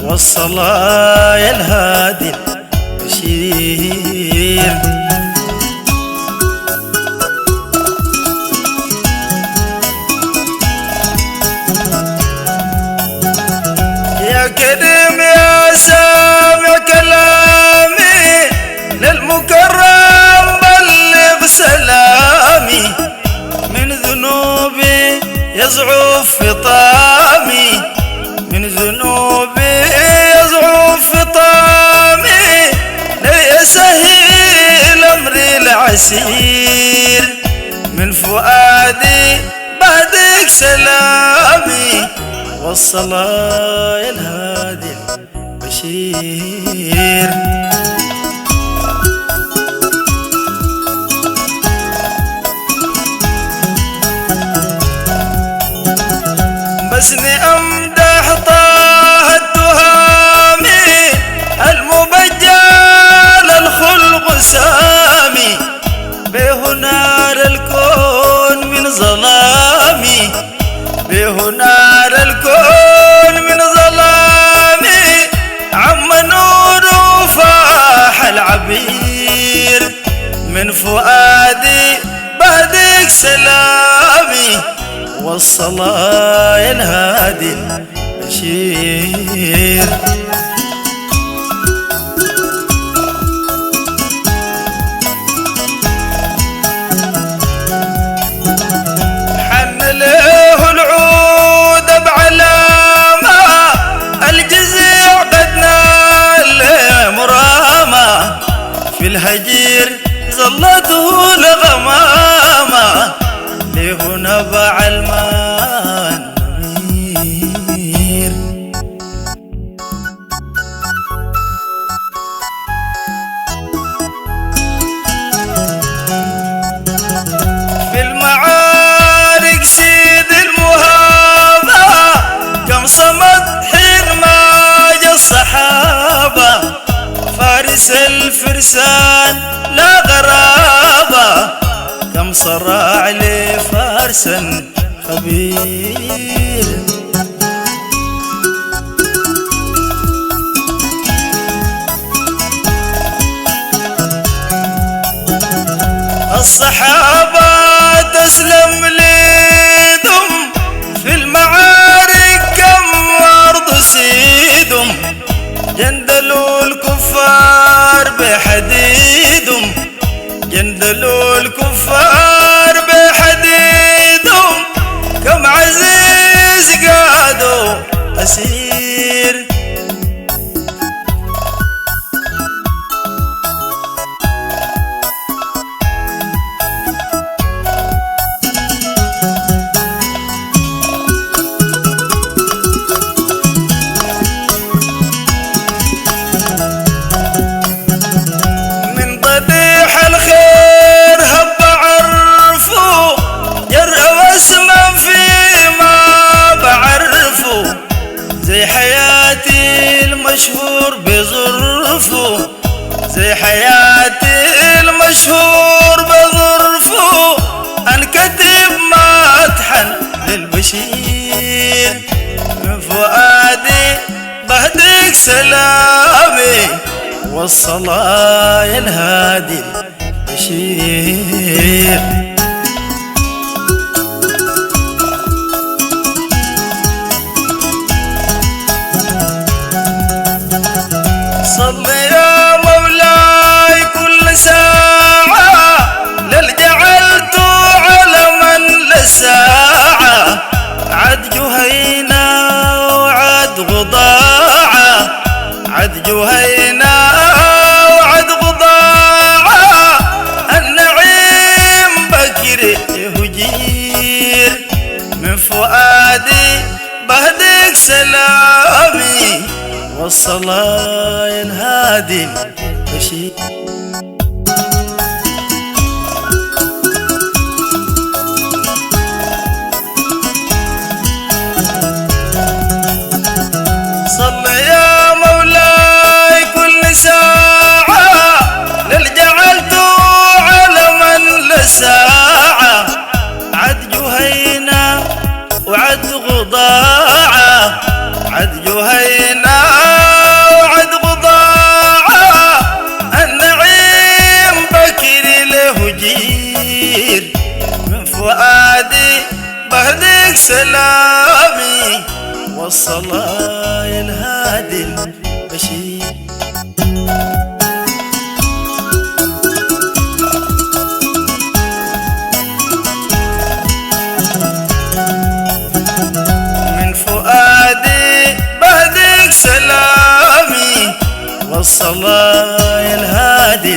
والصلاة يا الهادي البشير. يا كريم يا سامع كلامي للمكرم بلغ سلامي، من ذنوبي يزعف في طامي، من ذنوبي يزعف في طامي، ليسهل أمري العسير، من فؤادي بعدك سلامي، والصلاة يا الهادي البشير. بسني أمدح طه التهامي المبجل الخلق سامي، به نار الكون من ظلامي، به نار الكون من ظلامي، عم نور فاح العبير، من فؤادي بعدك سلامي، والصلاة يا الهادي البشير. حن له العود بعلامة، الجزيع قد نال مرامة، في الهجير ظلته الغمامة، له نبع الماء النمير. في المعارك سيد المهابة، كم صمد حين ما جا الصحابة، فارس الفرسان لا غرابة، كم صراع لفارسا خبير. الصحابة تسلم ليدهم، في المعارك كم أرض سيدهم، جندلوا الكفار بحديدهم، جندلوا الكفار بحديدهم، كم عزيز قادوا أسير. من ضبيح الخير هب عرفه، جرأوا اسما فيما بعرفه، زي حياتي المشهور بظرفه، زي حياتي المشهور بظرفه، انكتب مدحا للبشير، من فؤادي بهديك سلامي، والصلاة يا الهادي البشير. صل يا مولاي كل ساعة، للجعلت علما للساعة، عد جهينة وعد غضاعة، عد جهينة وعد غضاعة، النعيم بكر هجير، من فؤادي بهديك سلامي، والصلاة الهادي البشير. صل يا مولاي كل ساعة للجعلت علما لساعة، عد جهينا وعد غضاعة، عد جهينا وعد غضاعة، النعيم بكر له جير، من فؤادي بهديك سلامي، والصلاة الهادي البشير. من فؤادي بهديك سلامي، والصلاة الهادي